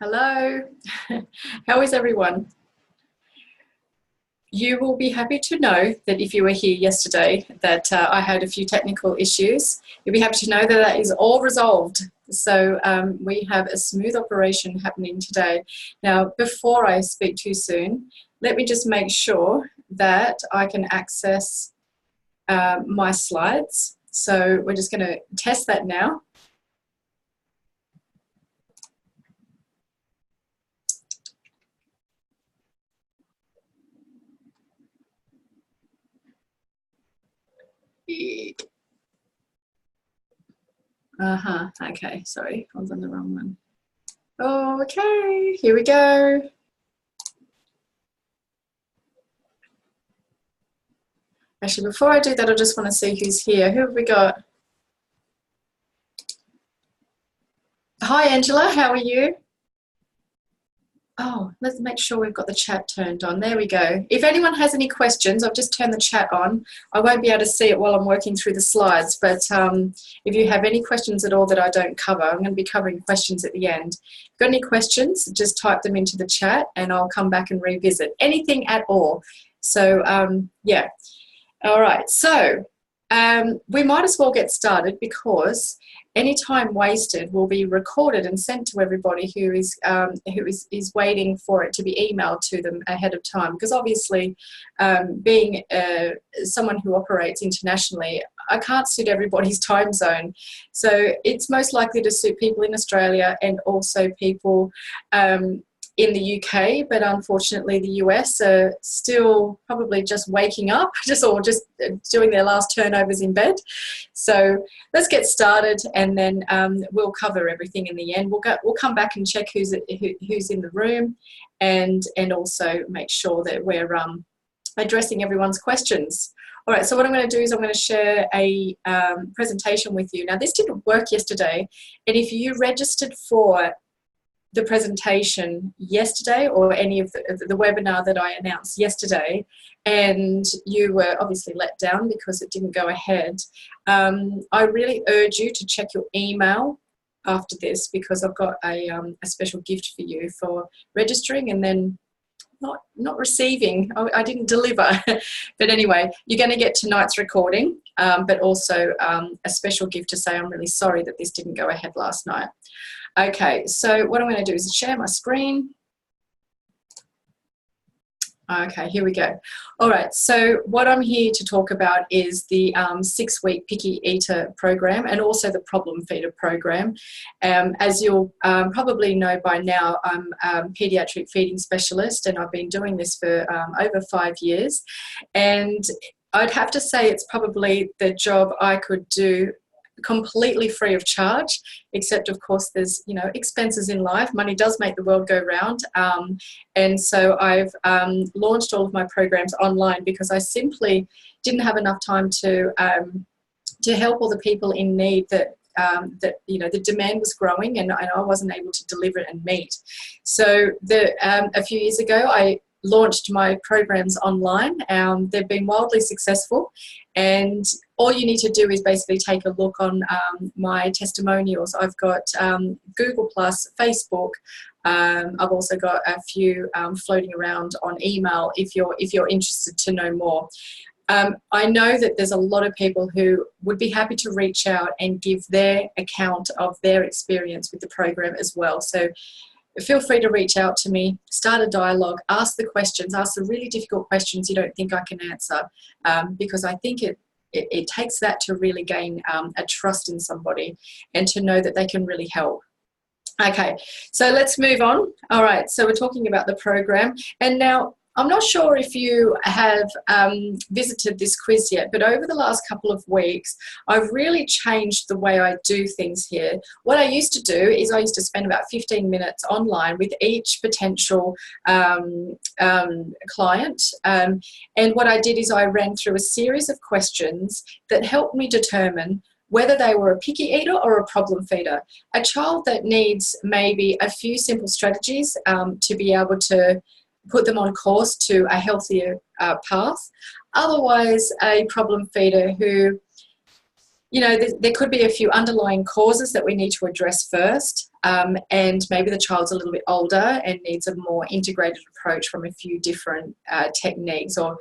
Hello, how is everyone? You will be happy to know that if you were here yesterday that I had a few technical issues. You'll be happy to know that that is all resolved. So we have a smooth operation happening today. Now, before I speak too soon, let me just make sure that I can access my slides. So we're just going to test that now. Okay, sorry, I was on the wrong one. Okay, here we go. Actually, before I do that, I just want to see who's here. Who have we got? Hi, Angela, how are you? Oh, let's make sure we've got the chat turned on. There we go. If anyone has any questions, I've just turned the chat on. I won't be able to see it while I'm working through the slides, but if you have any questions at all that I don't cover, I'm going to be covering questions at the end. If you've got any questions, just type them into the chat and I'll come back and revisit anything at all. So, yeah. All right, so we might as well get started because any time wasted will be recorded and sent to everybody who is waiting for it to be emailed to them ahead of time. Because obviously, being someone who operates internationally, I can't suit everybody's time zone. So it's most likely to suit people in Australia and also people in the UK, but unfortunately the US are still probably just waking up, just doing their last turnovers in bed. So let's get started, and then we'll cover everything in the end. We'll come back and check who's in the room, and also make sure that we're addressing everyone's questions. All right, so what I'm going to do is I'm going to share a presentation with you. Now, this didn't work yesterday, and if you registered for the presentation yesterday or any of the webinar that I announced yesterday and you were obviously let down because it didn't go ahead, I really urge you to check your email after this, because I've got a special gift for you for registering and then not receiving. I didn't deliver. But anyway, you're going to get tonight's recording, but also a special gift to say I'm really sorry that this didn't go ahead last night. Okay, so what I'm going to do is share my screen. Okay, here we go. All right, so what I'm here to talk about is the 6-week Picky Eater program and also the Problem Feeder program. As you'll probably know by now, I'm a paediatric feeding specialist and I've been doing this for over 5 years. And I'd have to say it's probably the job I could do completely free of charge, except of course there's expenses in life. Money does make the world go round, and so I've launched all of my programs online because I simply didn't have enough time to help all the people in need that the demand was growing and I wasn't able to deliver and meet. So a few years ago I launched my programs online. They've been wildly successful, and all you need to do is basically take a look on my testimonials. I've got Google+, Facebook. I've also got a few floating around on email if you're interested to know more. I know that there's a lot of people who would be happy to reach out and give their account of their experience with the program as well. So feel free to reach out to me, start a dialogue, ask the questions, ask the really difficult questions you don't think I can answer, because I think it takes that to really gain a trust in somebody and to know that they can really help. Okay, so let's move on. All right, so we're talking about the program. And now, I'm not sure if you have visited this quiz yet, but over the last couple of weeks, I've really changed the way I do things here. What I used to do is I used to spend about 15 minutes online with each potential client. And what I did is I ran through a series of questions that helped me determine whether they were a picky eater or a problem feeder. A child that needs maybe a few simple strategies to be able to put them on course to a healthier path. Otherwise, a problem feeder who you know, there could be a few underlying causes that we need to address first, and maybe the child's a little bit older and needs a more integrated approach from a few different techniques or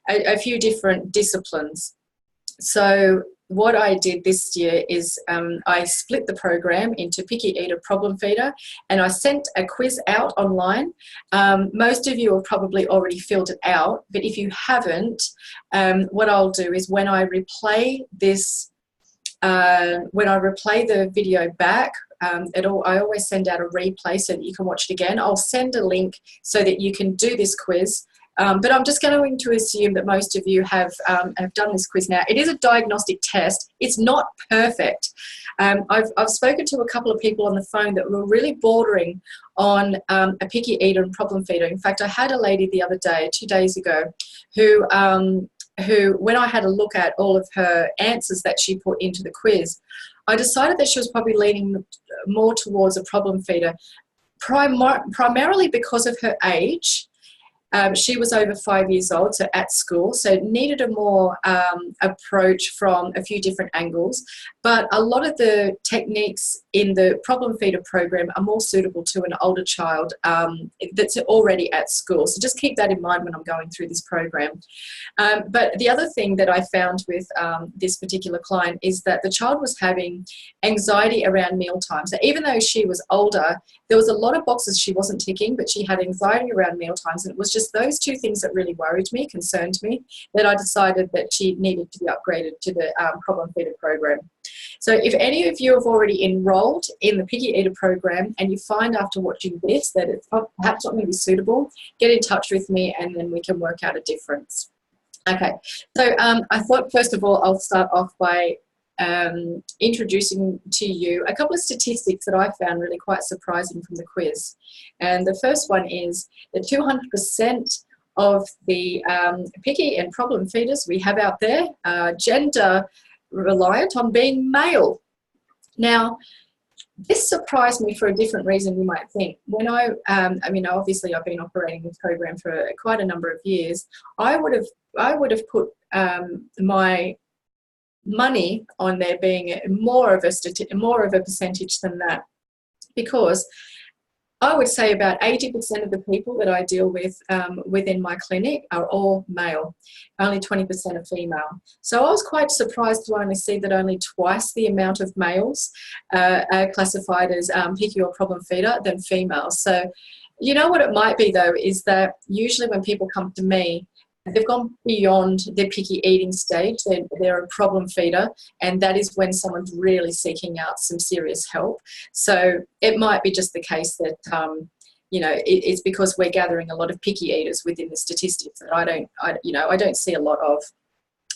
a few different disciplines. So what I did this year is I split the program into Picky Eater, Problem Feeder, and I sent a quiz out online. Most of you have probably already filled it out, but if you haven't, what I'll do is when I replay this, when I replay the video back, I always send out a replay so that you can watch it again. I'll send a link so that you can do this quiz. But I'm just going to assume that most of you have done this quiz now. It is a diagnostic test. It's not perfect. I've spoken to a couple of people on the phone that were really bordering on a picky eater and problem feeder. In fact, I had a lady the other day, 2 days ago, who, when I had a look at all of her answers that she put into the quiz, I decided that she was probably leaning more towards a problem feeder, primarily because of her age. She was over 5 years old, so at school, so needed a more approach from a few different angles. But a lot of the techniques in the problem feeder program are more suitable to an older child that's already at school. So just keep that in mind when I'm going through this program. But the other thing that I found with this particular client is that the child was having anxiety around meal times. So even though she was older, there was a lot of boxes she wasn't ticking, but she had anxiety around meal times, and it was just those two things that really worried me, concerned me, that I decided that she needed to be upgraded to the problem feeder program. So if any of you have already enrolled in the Picky Eater program and you find after watching this that it's perhaps not going to be suitable, get in touch with me and then we can work out a difference. Okay, so I thought first of all I'll start off by introducing to you a couple of statistics that I found really quite surprising from the quiz. And the first one is that 200% of the picky and problem feeders we have out there are gender reliant on being male. Now, this surprised me for a different reason you might think. When I mean, obviously I've been operating this program for quite a number of years. I would have put my money on there being more of a percentage than that, because I would say about 80% of the people that I deal with within my clinic are all male, only 20% are female. So I was quite surprised to only see that only twice the amount of males are classified as picky or problem feeder than females. So you know what it might be though, is that usually when people come to me, they've gone beyond their picky eating stage. They're a problem feeder, and that is when someone's really seeking out some serious help. So it might be just the case that, you know, it's because we're gathering a lot of picky eaters within the statistics that I don't see a lot of.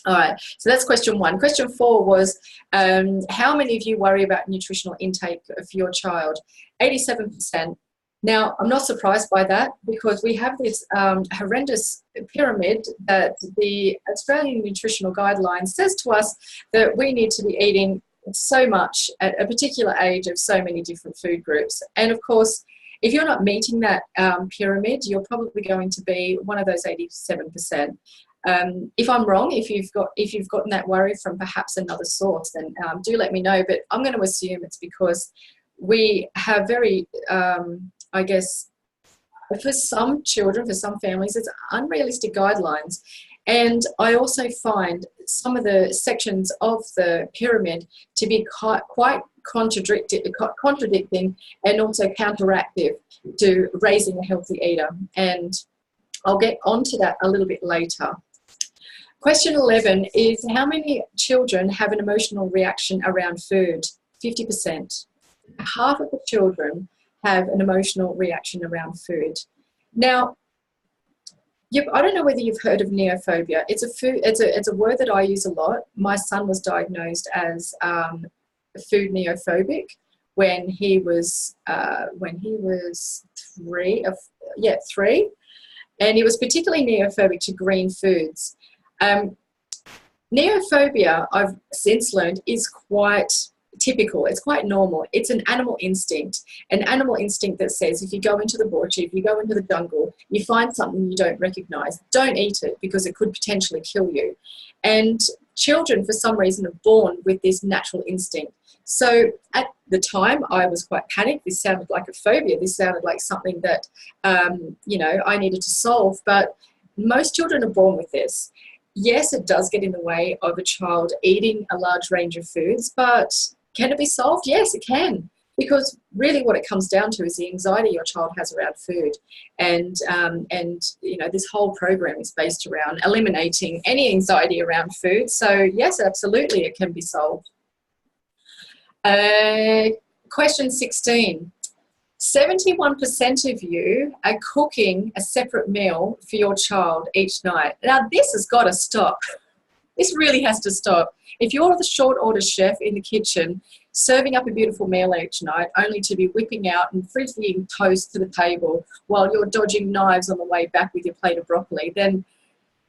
All right, so that's question one. Question 4 was, how many of you worry about nutritional intake for your child? 87%. Now, I'm not surprised by that, because we have this horrendous pyramid that the Australian Nutritional Guidelines says to us that we need to be eating so much at a particular age of so many different food groups. And of course, if you're not meeting that pyramid, you're probably going to be one of those 87%. If I'm wrong, if you've gotten that worry from perhaps another source, then do let me know. But I'm going to assume it's because we have very I guess for some children, for some families, it's unrealistic guidelines. And I also find some of the sections of the pyramid to be quite contradicting and also counteractive to raising a healthy eater. And I'll get onto that a little bit later. Question 11 is, how many children have an emotional reaction around food? 50%. Half of the children have an emotional reaction around food. Now, I don't know whether you've heard of neophobia. It's a word that I use a lot. My son was diagnosed as food neophobic when he was 3, and he was particularly neophobic to green foods. Neophobia, I've since learned, is quite typical. It's quite normal. It's an animal instinct that says if you go into the bush, if you go into the jungle, you find something you don't recognize, don't eat it because it could potentially kill you. And children, for some reason, are born with this natural instinct. So at the time, I was quite panicked. This sounded like a phobia. This sounded like something that, I needed to solve. But most children are born with this. Yes, it does get in the way of a child eating a large range of foods, but can it be solved? Yes, it can. Because really what it comes down to is the anxiety your child has around food. And this whole program is based around eliminating any anxiety around food. So yes, absolutely, it can be solved. Question 16. 71% of you are cooking a separate meal for your child each night. Now, this has got to stop. This really has to stop. If you're the short order chef in the kitchen, serving up a beautiful meal each night, only to be whipping out and frizzling toast to the table while you're dodging knives on the way back with your plate of broccoli, then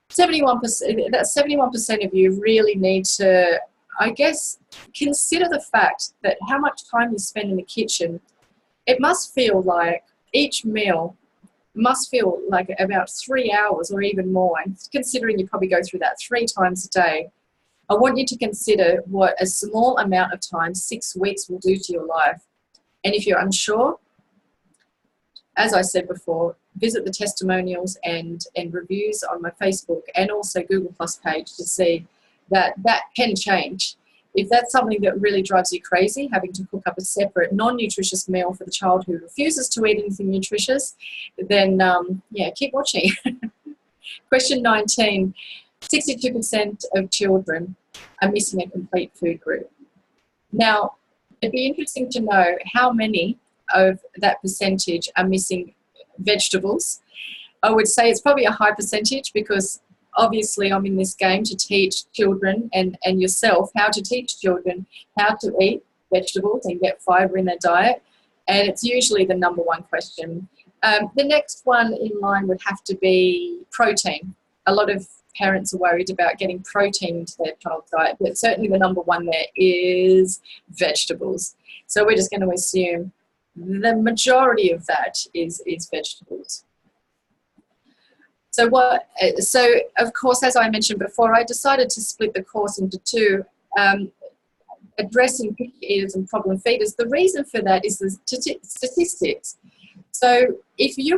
71% of you really need to, I guess, consider the fact that how much time you spend in the kitchen. It must feel like each meal must feel like about 3 hours or even more. And considering you probably go through that 3 times a day, I want you to consider what a small amount of time, 6 weeks, will do to your life. And if you're unsure, as I said before, visit the testimonials and reviews on my Facebook and also Google Plus page to see that can change. If that's something that really drives you crazy, having to cook up a separate non-nutritious meal for the child who refuses to eat anything nutritious, then keep watching. Question 19. 62% of children are missing a complete food group. Now, it'd be interesting to know how many of that percentage are missing vegetables. I would say it's probably a high percentage because obviously I'm in this game to teach children and yourself how to teach children how to eat vegetables and get fibre in their diet. And it's usually the number one question. The next one in line would have to be protein. A lot of parents are worried about getting protein into their child's diet, but certainly the number one there is vegetables. So we're just going to assume the majority of that is vegetables. So of course, as I mentioned before, I decided to split the course into 2, addressing picky eaters and problem feeders. The reason for that is the statistics. So if you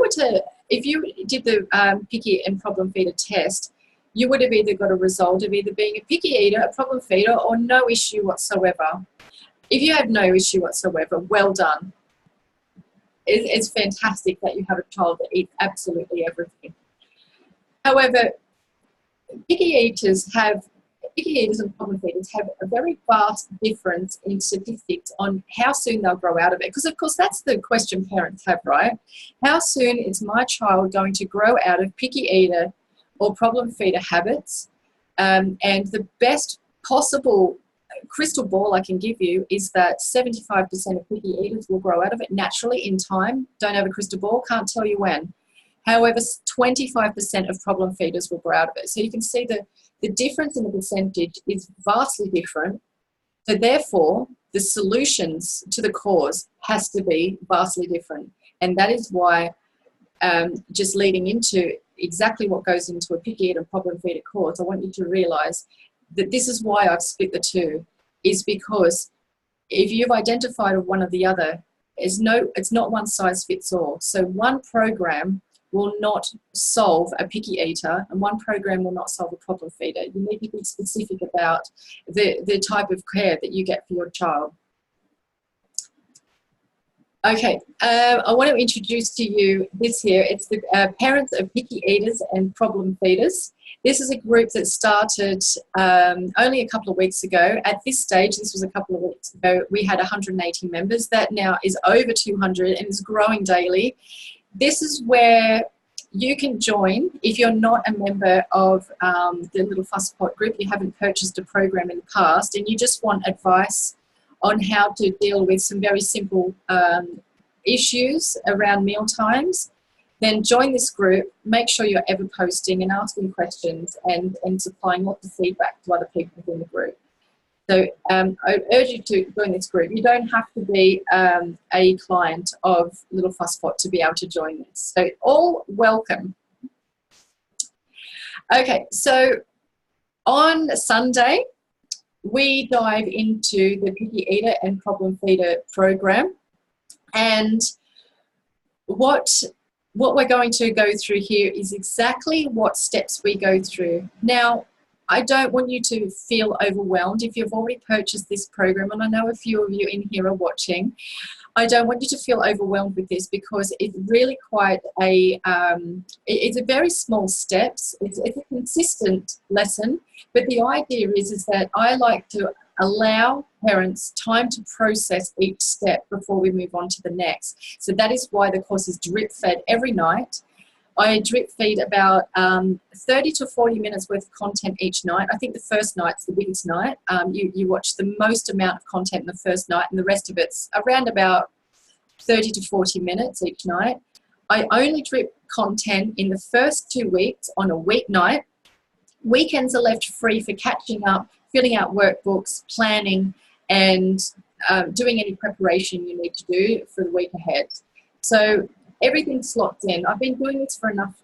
did the picky and problem feeder test, you would have either got a result of either being a picky eater, a problem feeder, or no issue whatsoever. If you have no issue whatsoever, well done. It's fantastic that you have a child that eats absolutely everything. However, picky eaters and problem feeders have a very vast difference in statistics on how soon they'll grow out of it. Because, of course, that's the question parents have, right? How soon is my child going to grow out of picky eater or problem feeder habits? And the best possible crystal ball I can give you is that 75% of picky eaters will grow out of it naturally in time. Don't have a crystal ball, can't tell you when. However, 25% of problem feeders will grow out of it. So you can see the difference in the percentage is vastly different. So therefore, the solutions to the cause has to be vastly different. And that is why, just leading into exactly what goes into a picky eater and problem feeder course, I want you to realise that this is why I've split the 2, is because if you've identified one or the other, it's not one size fits all. So one program will not solve a picky eater and one program will not solve a problem feeder. You need to be specific about the type of care that you get for your child. Okay, I want to introduce to you this here. It's the parents of picky eaters and problem feeders. This is a group that started only a couple of weeks ago. At this stage, this was a couple of weeks ago, we had 180 members. That now is over 200 and is growing daily. This is where you can join if you're not a member of the Little Fuss Pot group, you haven't purchased a program in the past, and you just want advice on how to deal with some very simple issues around meal times, then join this group. Make sure you're ever posting and asking questions and supplying lots of feedback to other people within the group. So I urge you to join this group. You don't have to be a client of Little Fuss Pot to be able to join this. So all welcome. Okay, so On Sunday, we dive into the Picky Eater and Problem Feeder program. And what we're going to go through here is exactly what steps we go through. Now, I don't want you to feel overwhelmed if you've already purchased this program, and I know a few of you in here are watching. I don't want you to feel overwhelmed with this because it's really quite it's a very small steps. It's a consistent lesson, but the idea is that I like to allow parents time to process each step before we move on to the next. So that is why the course is drip fed every night. I drip feed about 30 to 40 minutes worth of content each night. I think the first night's the biggest night. You watch the most amount of content in the first night, and the rest of it's around about 30 to 40 minutes each night. I only drip content in the first 2 weeks on a weeknight. Weekends are left free for catching up, filling out workbooks, planning, and doing any preparation you need to do for the week ahead. So everything's locked in. I've been doing this for enough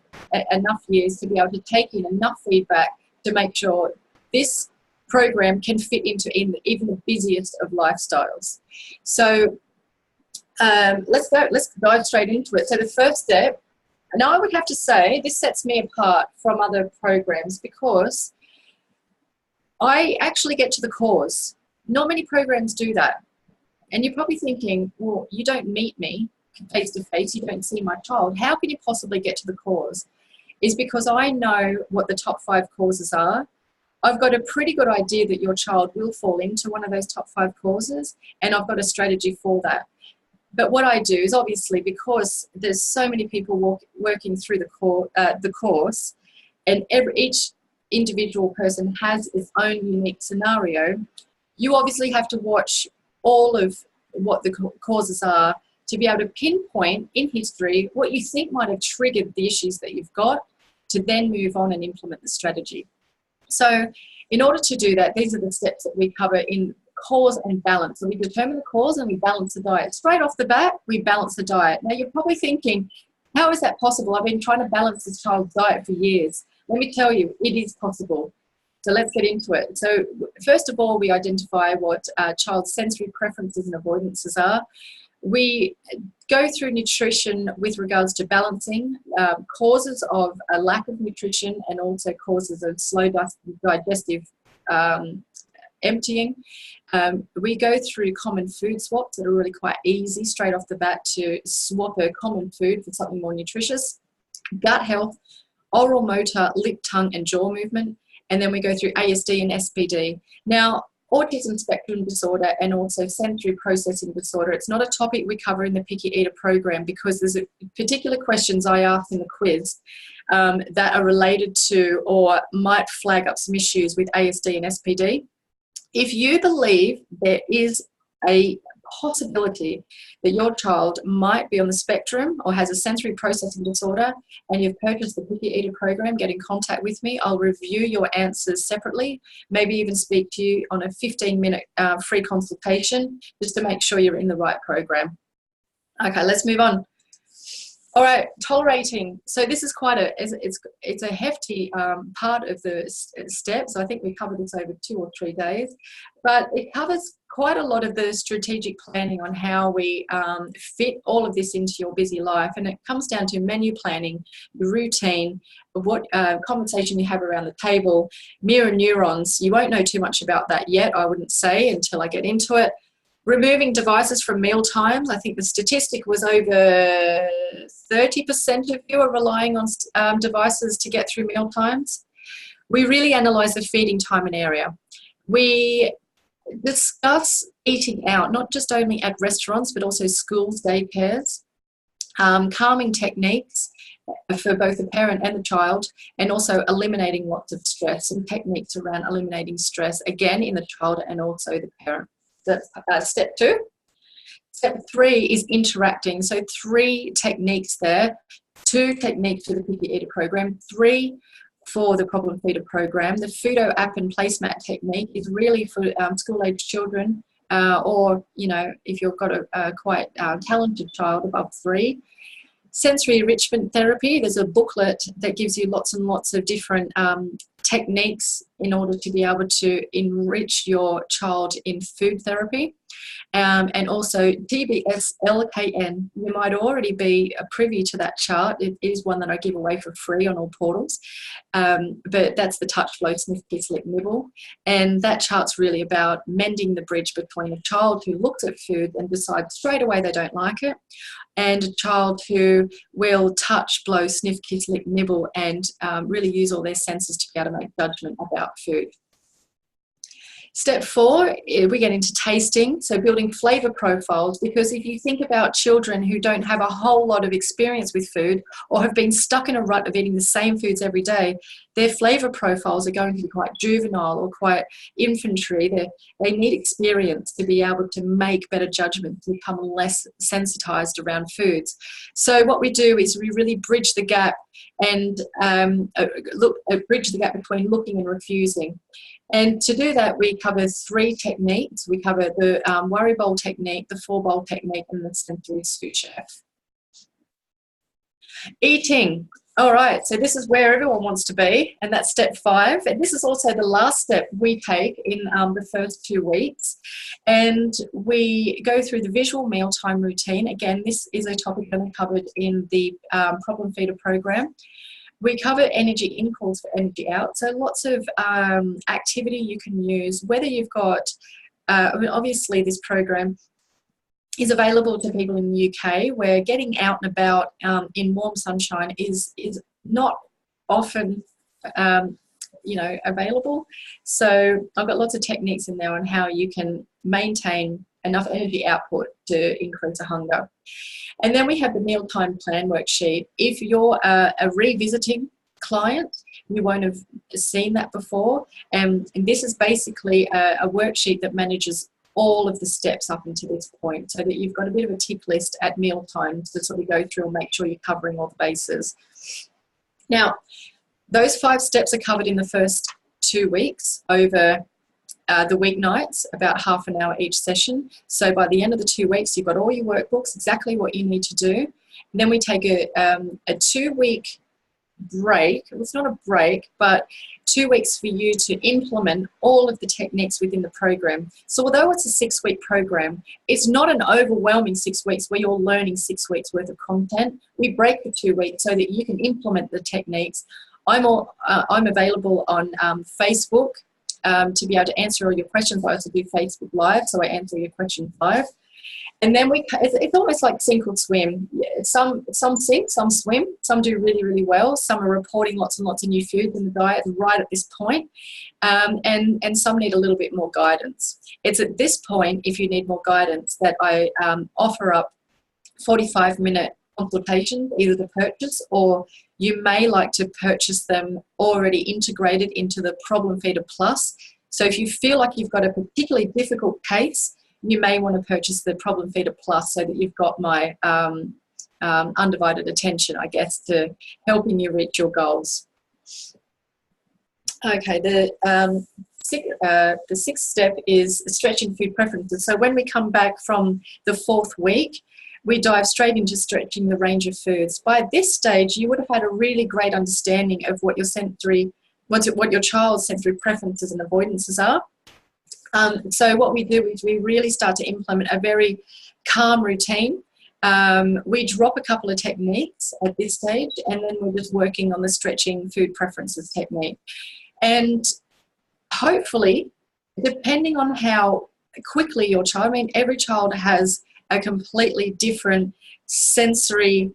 years to be able to take in enough feedback to make sure this program can fit into even the busiest of lifestyles. So let's dive straight into it. So the first step, now I would have to say this sets me apart from other programs because I actually get to the cause. Not many programs do that. And you're probably thinking, well, you don't meet me face to face, you don't see my child. How can you possibly get to the cause? Is because I know what the top 5 causes are. I've got a pretty good idea that your child will fall into one of those top 5 causes, and I've got a strategy for that. But what I do is obviously because there's so many people working through the course, and each individual person has its own unique scenario, you obviously have to watch all of what the causes are to be able to pinpoint in history what you think might have triggered the issues that you've got to then move on and implement the strategy. So in order to do that, these are the steps that we cover in cause and balance. So we determine the cause and we balance the diet. Straight off the bat, we balance the diet. Now you're probably thinking, how is that possible? I've been trying to balance this child's diet for years. Let me tell you, it is possible. So let's get into it. So first of all, we identify what child's sensory preferences and avoidances are. We go through nutrition with regards to balancing, causes of a lack of nutrition and also causes of slow digestive emptying. We go through common food swaps that are really quite easy straight off the bat to swap a common food for something more nutritious. Gut health, oral motor, lip, tongue and jaw movement. And then we go through ASD and SPD. Now, autism spectrum disorder and also sensory processing disorder, it's not a topic we cover in the Picky Eater program because there's particular questions I ask in the quiz that are related to or might flag up some issues with ASD and SPD. If you believe there is a possibility that your child might be on the spectrum or has a sensory processing disorder and you've purchased the Picky Eater program, get in contact with me. I'll review your answers separately, maybe even speak to you on a 15-minute free consultation just to make sure you're in the right program. Okay, let's move on. All right, tolerating. So this is quite it's a hefty part of the steps. I think we covered this over 2 or 3 days, but it covers quite a lot of the strategic planning on how we fit all of this into your busy life. And it comes down to menu planning, the routine, what conversation you have around the table, mirror neurons. You won't know too much about that yet, I wouldn't say, until I get into it. Removing devices from meal times. I think the statistic was over 30% of you are relying on devices to get through meal times. We really analyse the feeding time and area. We discuss eating out, not just only at restaurants, but also schools, daycares, calming techniques for both the parent and the child, and also eliminating lots of stress and techniques around eliminating stress, again, in the child and also the parent. That's step 2. Step 3 is interacting. So 3 techniques there. 2 techniques for the Picky Eater program, 3 for the Problem Feeder program. The Fudo app and placemat technique is really for school-age children or, you know, if you've got a quite talented child above 3. Sensory enrichment therapy, there's a booklet that gives you lots and lots of different techniques in order to be able to enrich your child in food therapy. And also TBS LKN, you might already be privy to that chart. It is one that I give away for free on all portals, but that's the touch, blow, sniff, kiss, lick, nibble. And that chart's really about mending the bridge between a child who looks at food and decides straight away they don't like it, and a child who will touch, blow, sniff, kiss, lick, nibble, and really use all their senses to be able to make judgment about food. Step 4, we get into tasting, so building flavour profiles, because if you think about children who don't have a whole lot of experience with food or have been stuck in a rut of eating the same foods every day, their flavour profiles are going to be quite juvenile or quite infantry. They need experience to be able to make better judgments, to become less sensitised around foods. So what we do is we really bridge the gap and bridge the gap between looking and refusing. And to do that, we cover 3 techniques. We cover the worry bowl technique, the 4 bowl technique, and the sensory sous chef. Eating. All right, so this is where everyone wants to be, and that's step 5. And this is also the last step we take in the first 2 weeks. And we go through the visual mealtime routine. Again, this is a topic that I covered in the Problem Feeder program. We cover energy in calls for energy out, so lots of activity you can use, whether you've got, obviously this program is available to people in the UK, where getting out and about in warm sunshine is not often available. So I've got lots of techniques in there on how you can maintain enough energy output to increase a hunger. And then we have the mealtime plan worksheet. If you're a revisiting client, you won't have seen that before. And this is basically a worksheet that manages all of the steps up until this point, so that you've got a bit of a tick list at mealtime to sort of go through and make sure you're covering all the bases. Now, those 5 steps are covered in the first 2 weeks over the weeknights, about half an hour each session. So by the end of the 2 weeks, you've got all your workbooks, exactly what you need to do. And then we take a 2-week break. It's not a break, but 2 weeks for you to implement all of the techniques within the program. So although it's a 6-week program, it's not an overwhelming 6 weeks where you're learning 6 weeks worth of content. We break the 2 weeks so that you can implement the techniques. I'm available on Facebook to be able to answer all your questions. I also do Facebook Live, so I answer your questions live. And then it's almost like sink or swim. Some sink, some swim, some do really, really well. Some are reporting lots and lots of new foods in the diet right at this point. And some need a little bit more guidance. It's at this point, if you need more guidance, that I offer up 45-minute consultations, either to purchase, or you may like to purchase them already integrated into the Problem Feeder Plus. So if you feel like you've got a particularly difficult case, you may want to purchase the Problem Feeder Plus so that you've got my undivided attention, I guess, to helping you reach your goals. Okay, the 6th step is stretching food preferences. So when we come back from the 4th week, we dive straight into stretching the range of foods. By this stage, you would have had a really great understanding of what your child's sensory preferences and avoidances are. So what we do is we really start to implement a very calm routine. We drop a couple of techniques at this stage, and then we're just working on the stretching food preferences technique. And hopefully, depending on how quickly your child, every child has a completely different sensory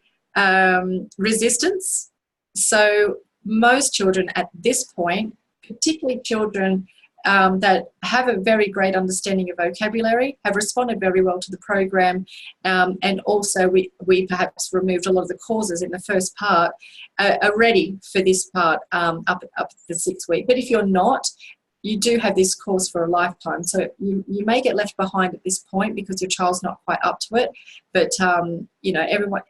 resistance. So most children at this point, particularly children that have a very great understanding of vocabulary, have responded very well to the program, and also we perhaps removed a lot of the causes in the first part, are ready for this part up to the 6th week. But if you're not, you do have this course for a lifetime. So you may get left behind at this point because your child's not quite up to it. But,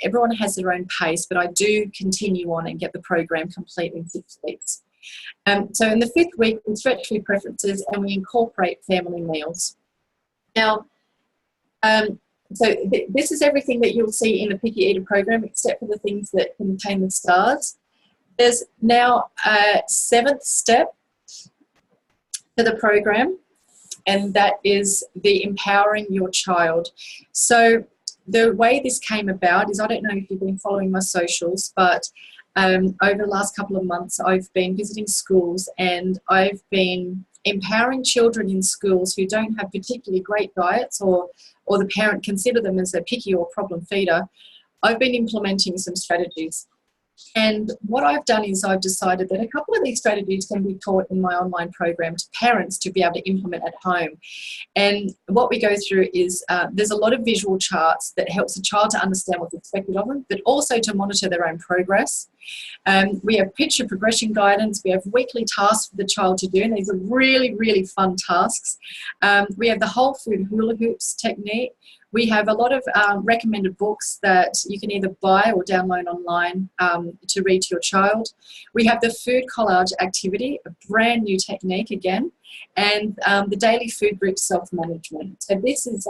everyone has their own pace, but I do continue on and get the program complete in 6 weeks. So in the 5th week, we stretch food preferences and we incorporate family meals. Now, this is everything that you'll see in the Picky Eater program, except for the things that contain the stars. There's now a 7th step to the program, and that is the empowering your child. So the way this came about is, I don't know if you've been following my socials, but over the last couple of months I've been visiting schools, and I've been empowering children in schools who don't have particularly great diets, or the parent consider them as a picky or problem feeder. I've been implementing some strategies. And what I've done is I've decided that a couple of these strategies can be taught in my online program to parents to be able to implement at home. And what we go through is there's a lot of visual charts that helps the child to understand what's expected of them, but also to monitor their own progress. We have picture progression guidance. We have weekly tasks for the child to do, and these are really, really fun tasks. We have the whole food hula hoops technique. We have a lot of recommended books that you can either buy or download online to read to your child. We have the food collage activity, a brand new technique again, and the daily food group self-management. So this is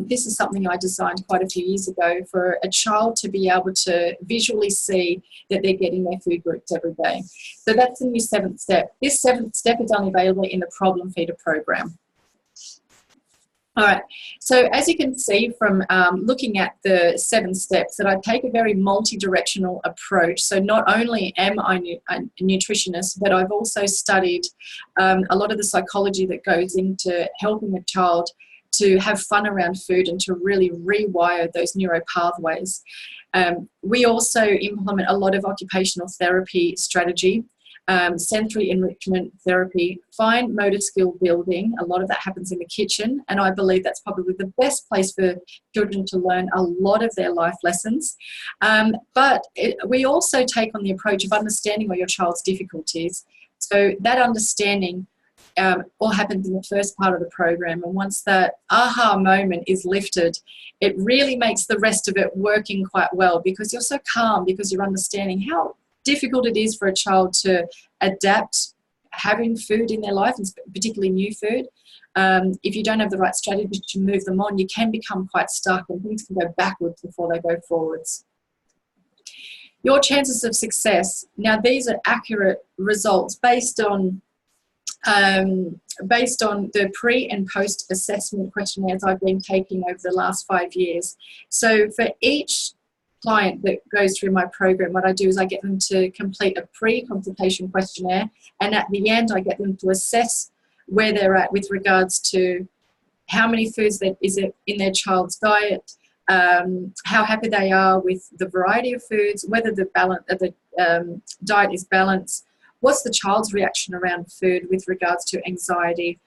this is something I designed quite a few years ago for a child to be able to visually see that they're getting their food groups every day. So that's the new 7th step. This 7th step is only available in the Problem Feeder program. All right, so as you can see from looking at the 7 steps, that I take a very multi-directional approach. So not only am I a nutritionist, but I've also studied a lot of the psychology that goes into helping a child to have fun around food and to really rewire those neuro pathways. We also implement a lot of occupational therapy strategy, sensory enrichment therapy, fine motor skill building. A lot of that happens in the kitchen, and I believe that's probably the best place for children to learn a lot of their life lessons. But we also take on the approach of understanding what your child's difficulties. So that understanding all happens in the first part of the program, and once that aha moment is lifted, it really makes the rest of it working quite well, because you're so calm, because you're understanding how difficult it is for a child to adapt having food in their life, and particularly new food. If you don't have the right strategy to move them on, you can become quite stuck and things can go backwards before they go forwards. Your chances of success. Now, these are accurate results based on the pre and post assessment questionnaires I've been taking over the last 5 years. So for each client that goes through my program, what I do is I get them to complete a pre-consultation questionnaire, and at the end I get them to assess where they're at with regards to how many foods that is it in their child's diet, how happy they are with the variety of foods, whether the diet is balanced, what's the child's reaction around food with regards to anxiety,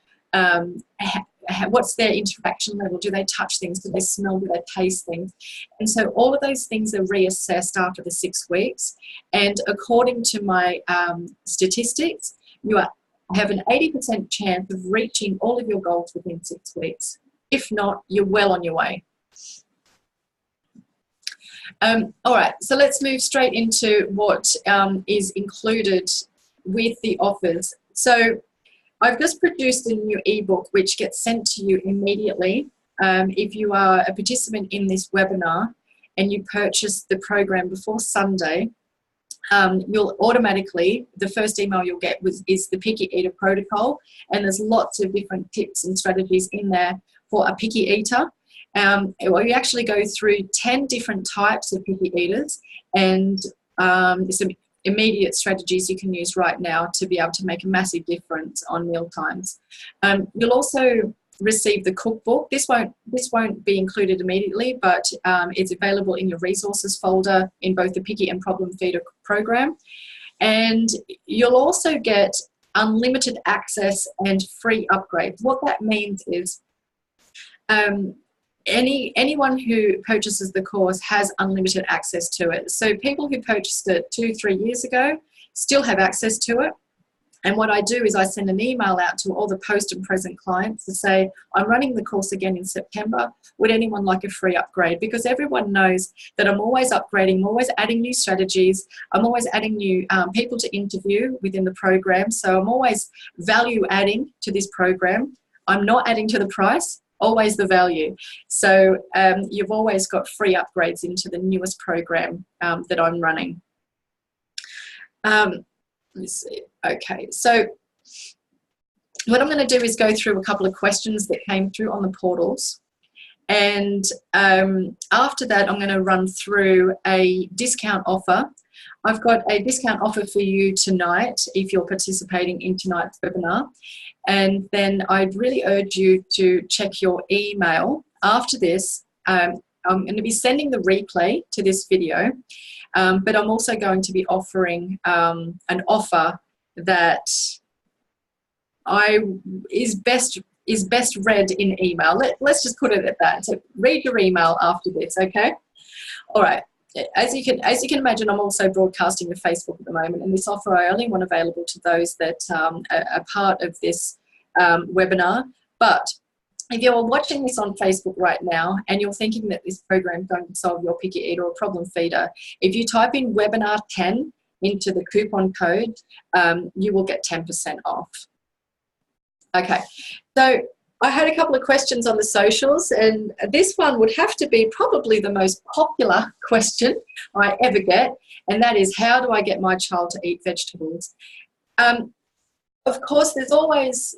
what's their interaction level, do they touch things, do they smell, do they taste things. And so all of those things are reassessed after the 6 weeks, and according to my statistics, you have an 80% chance of reaching all of your goals within 6 weeks. If not, you're well on your way. All right, so let's move straight into what is included with the offers. So I've just produced a new ebook which gets sent to you immediately. If you are a participant in this webinar and you purchase the program before Sunday, you'll automatically, the first email you'll get is the Picky Eater Protocol, and there's lots of different tips and strategies in there for a picky eater. We actually go through 10 different types of picky eaters, and some immediate strategies you can use right now to be able to make a massive difference on meal times. You'll also receive the cookbook. This won't be included immediately, but it's available in your resources folder in both the Picky and Problem Feeder program. And you'll also get unlimited access and free upgrades. What that means is anyone who purchases the course has unlimited access to it. So people who purchased it 2-3 years ago still have access to it. And what I do is I send an email out to all the post and present clients to say, I'm running the course again in September. Would anyone like a free upgrade? Because everyone knows that I'm always upgrading, I'm always adding new strategies, I'm always adding new people to interview within the program. So I'm always value adding to this program. I'm not adding to the price, always the value. So you've always got free upgrades into the newest program that I'm running. Let me see. Okay, so what I'm going to do is go through a couple of questions that came through on the portals. And after that, I'm going to run through a discount offer. I've got a discount offer for you tonight if you're participating in tonight's webinar. And then I'd really urge you to check your email. After this, I'm going to be sending the replay to this video, but I'm also going to be offering an offer that is best read in email. Let's just put it at that. So read your email after this, okay? All right. As you can imagine, I'm also broadcasting to Facebook at the moment, and this offer I only want available to those that are part of this webinar. But if you're watching this on Facebook right now and you're thinking that this program is going to solve your picky eater or problem feeder, if you type in webinar 10 into the coupon code, you will get 10% off. Okay, so I had a couple of questions on the socials, and this one would have to be probably the most popular question I ever get, and that is, how do I get my child to eat vegetables? Of course, there's always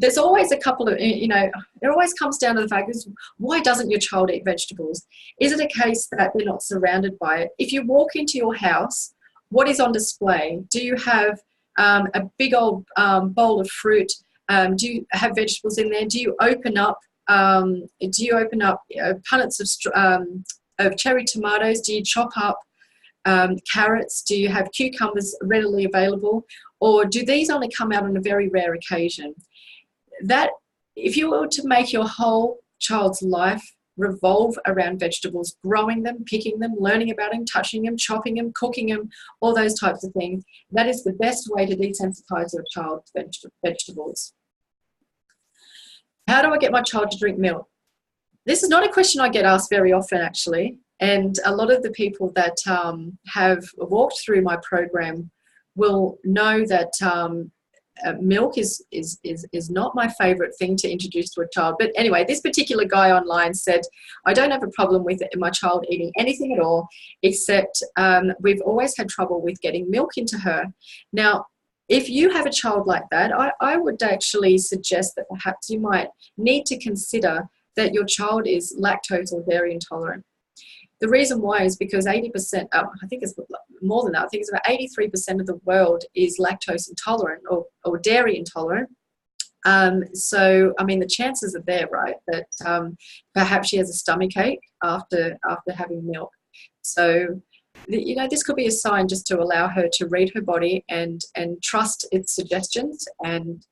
a couple of, you know, it always comes down to the fact is, why doesn't your child eat vegetables? Is it a case that they're not surrounded by it? If you walk into your house, what is on display? Do you have a big old bowl of fruit? Do you have vegetables in there? Do you open up punnets of cherry tomatoes? Do you chop up carrots? Do you have cucumbers readily available? Or do these only come out on a very rare occasion? That, if you were to make your whole child's life revolve around vegetables, growing them, picking them, learning about them, touching them, chopping them, cooking them, all those types of things, that is the best way to desensitize your child to vegetables. How do I get my child to drink milk? This is not a question I get asked very often, actually, and a lot of the people that have walked through my program will know that milk is not my favorite thing to introduce to a child. But anyway, this particular guy online said, I don't have a problem with my child eating anything at all, except we've always had trouble with getting milk into her. Now, if you have a child like that, I would actually suggest that perhaps you might need to consider that your child is lactose or dairy intolerant. The reason why is because 80%, I think it's more than that, I think it's about 83% of the world is lactose intolerant or dairy intolerant. So, I mean, the chances are there, right, that perhaps she has a stomach ache after having milk. So, you know, this could be a sign just to allow her to read her body and trust its suggestions, and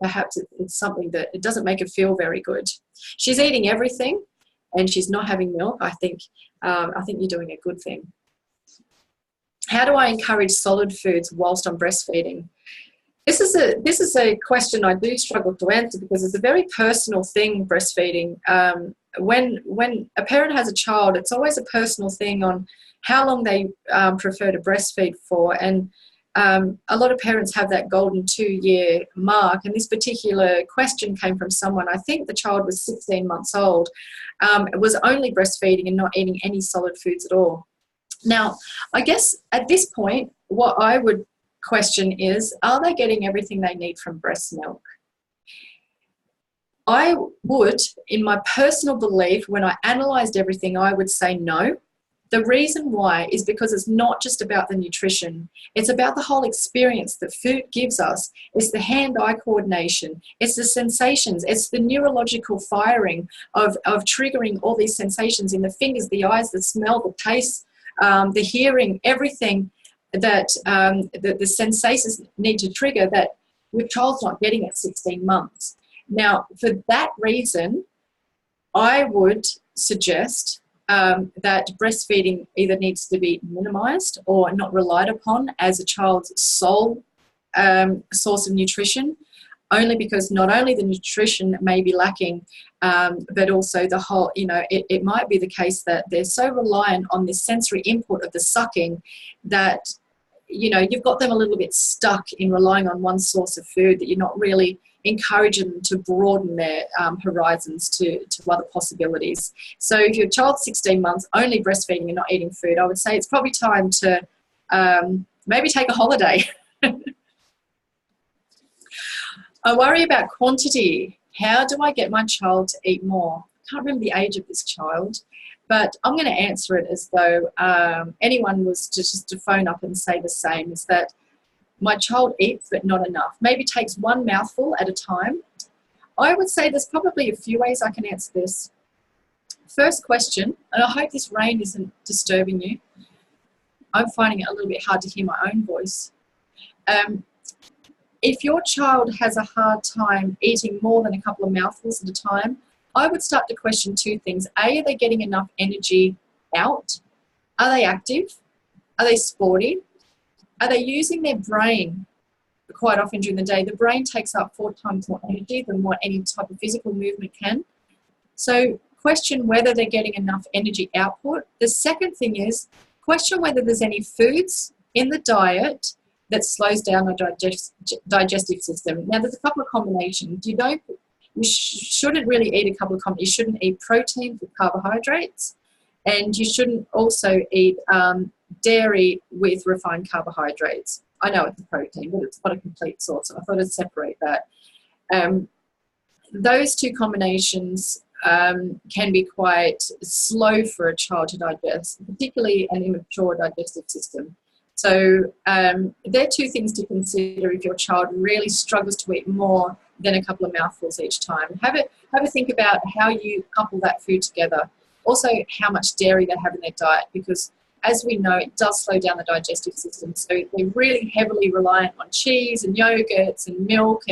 perhaps it's something that it doesn't make her feel very good. She's eating everything and she's not having milk. I think you're doing a good thing. How do I encourage solid foods whilst I'm breastfeeding? This is a question I do struggle to answer because it's a very personal thing, breastfeeding. When a parent has a child, it's always a personal thing on how long they prefer to breastfeed for, and a lot of parents have that golden 2-year mark, and this particular question came from someone, I think the child was 16 months old, was only breastfeeding and not eating any solid foods at all. Now, I guess at this point, what I would question is, are they getting everything they need from breast milk? I would, in my personal belief, when I analysed everything, I would say no. The reason why is because it's not just about the nutrition. It's about the whole experience that food gives us. It's the hand-eye coordination. It's the sensations. It's the neurological firing of triggering all these sensations in the fingers, the eyes, the smell, the taste, the hearing, everything that the sensations need to trigger that your child's not getting at 16 months. Now, for that reason, I would suggest that breastfeeding either needs to be minimised or not relied upon as a child's sole source of nutrition, only because not only the nutrition may be lacking, but also the whole, you know, it might be the case that they're so reliant on this sensory input of the sucking that, you know, you've got them a little bit stuck in relying on one source of food, that you're not really encouraging them to broaden their horizons to other possibilities. So if your child's 16 months only breastfeeding and not eating food, I would say it's probably time to Maybe take a holiday. I worry about quantity. How do I get my child to eat more? I can't remember the age of this child, but I'm going to answer it as though anyone was to phone up and say the same, is that my child eats but not enough. Maybe takes one mouthful at a time. I would say there's probably a few ways I can answer this. First question, and I hope this rain isn't disturbing you. I'm finding it a little bit hard to hear my own voice. If your child has a hard time eating more than a couple of mouthfuls at a time, I would start to question two things. A, are they getting enough energy out? Are they active? Are they sporty? Are they using their brain quite often during the day? The brain takes up 4 times more energy than what any type of physical movement can. So question whether they're getting enough energy output. The second thing is question whether there's any foods in the diet that slows down the digestive system. Now, there's a couple of combinations. You shouldn't really eat a couple of combinations. You shouldn't eat protein with carbohydrates, and you shouldn't also eat dairy with refined carbohydrates. I know it's a protein, but it's not a complete source, so I thought I'd separate that. Those two combinations can be quite slow for a child to digest, particularly an immature digestive system. So they're two things to consider if your child really struggles to eat more than a couple of mouthfuls each time. Have a think about how you couple that food together. Also, how much dairy they have in their diet, because as we know, it does slow down the digestive system. So if they're really heavily reliant on cheese and yogurts and milk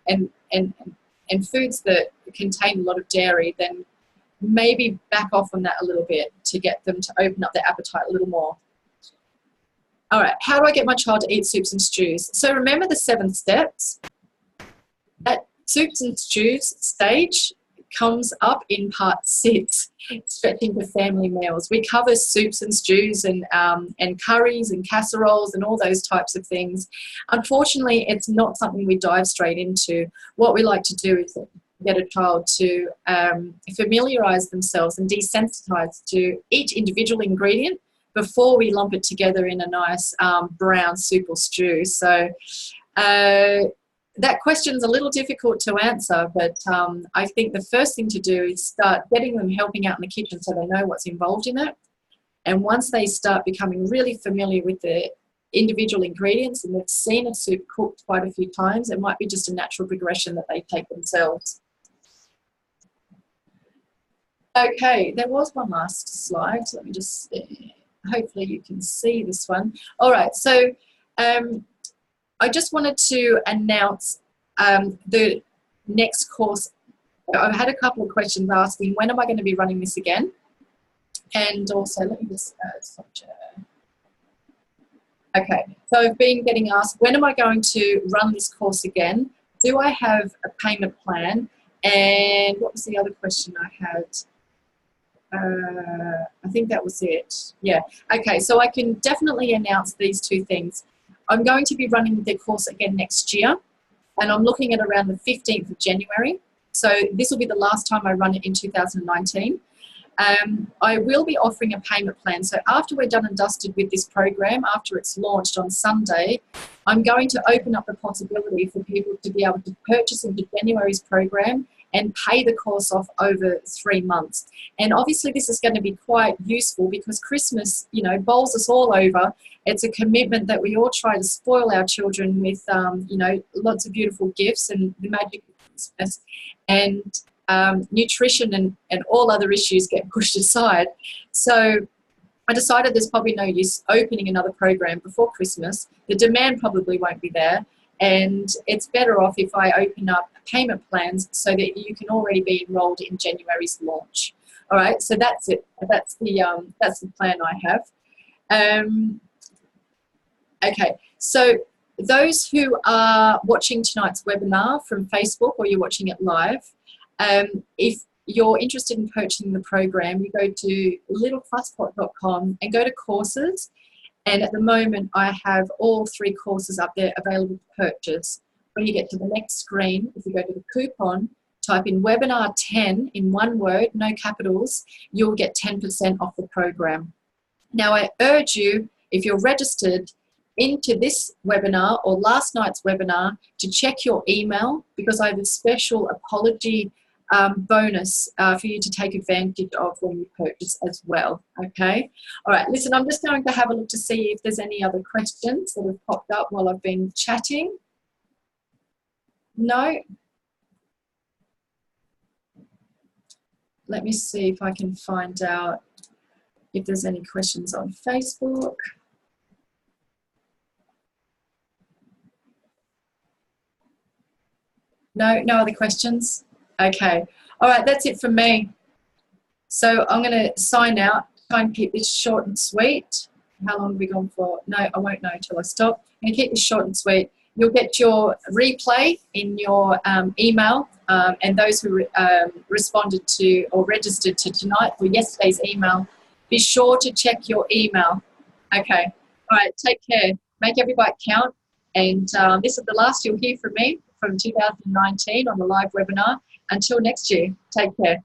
and foods that contain a lot of dairy, then maybe back off on that a little bit to get them to open up their appetite a little more. All right, how do I get my child to eat soups and stews? So remember the 7 steps. That soups and stews stage comes up in part 6, stretching to family meals. We cover soups and stews and curries and casseroles and all those types of things. Unfortunately, it's not something we dive straight into. What we like to do is get a child to familiarise themselves and desensitise to each individual ingredient before we lump it together in a nice brown soup or stew. So that question's a little difficult to answer, but I think the first thing to do is start getting them helping out in the kitchen so they know what's involved in it. And once they start becoming really familiar with the individual ingredients and they've seen a soup cooked quite a few times, it might be just a natural progression that they take themselves. Okay, there was one last slide. So let me just, hopefully you can see this one. All right, so I just wanted to announce the next course. I've had a couple of questions asking, when am I going to be running this again? And also, let me just okay, so I've been getting asked, when am I going to run this course again? Do I have a payment plan? And what was the other question I had? I think that was it. Yeah. Okay, so I can definitely announce these two things. I'm going to be running the course again next year, and I'm looking at around the 15th of January. So this will be the last time I run it in 2019. I will be offering a payment plan. So after we're done and dusted with this program, after it's launched on Sunday, I'm going to open up the possibility for people to be able to purchase into January's program and pay the course off over 3 months. And obviously this is going to be quite useful because Christmas, you know, bowls us all over. It's a commitment that we all try to spoil our children with, you know, lots of beautiful gifts and the magic of Christmas. And nutrition and all other issues get pushed aside. So I decided there's probably no use opening another program before Christmas. The demand probably won't be there. And it's better off if I open up payment plans so that you can already be enrolled in January's launch. All right, so that's it. That's the plan I have. Okay, so those who are watching tonight's webinar from Facebook or you're watching it live, if you're interested in purchasing the program, you go to littlefuzzpot.com and go to courses. And at the moment, I have all 3 courses up there available to purchase. When you get to the next screen, if you go to the coupon, type in webinar 10 in one word, no capitals, you'll get 10% off the program. Now, I urge you, if you're registered, into this webinar or last night's webinar to check your email, because I have a special apology bonus for you to take advantage of when you purchase as well. Okay. All right. Listen, I'm just going to have a look to see if there's any other questions that have popped up while I've been chatting. No. Let me see if I can find out if there's any questions on Facebook. No, no other questions? Okay. All right, that's it from me. So I'm going to sign out, try and keep this short and sweet. How long have we gone for? No, I won't know until I stop. I'm going to keep this short and sweet. You'll get your replay in your email, and those who responded to or registered to tonight for yesterday's email, be sure to check your email. Okay. All right, take care. Make every bite count. And this is the last you'll hear from me from 2019 on the live webinar. Until next year, take care.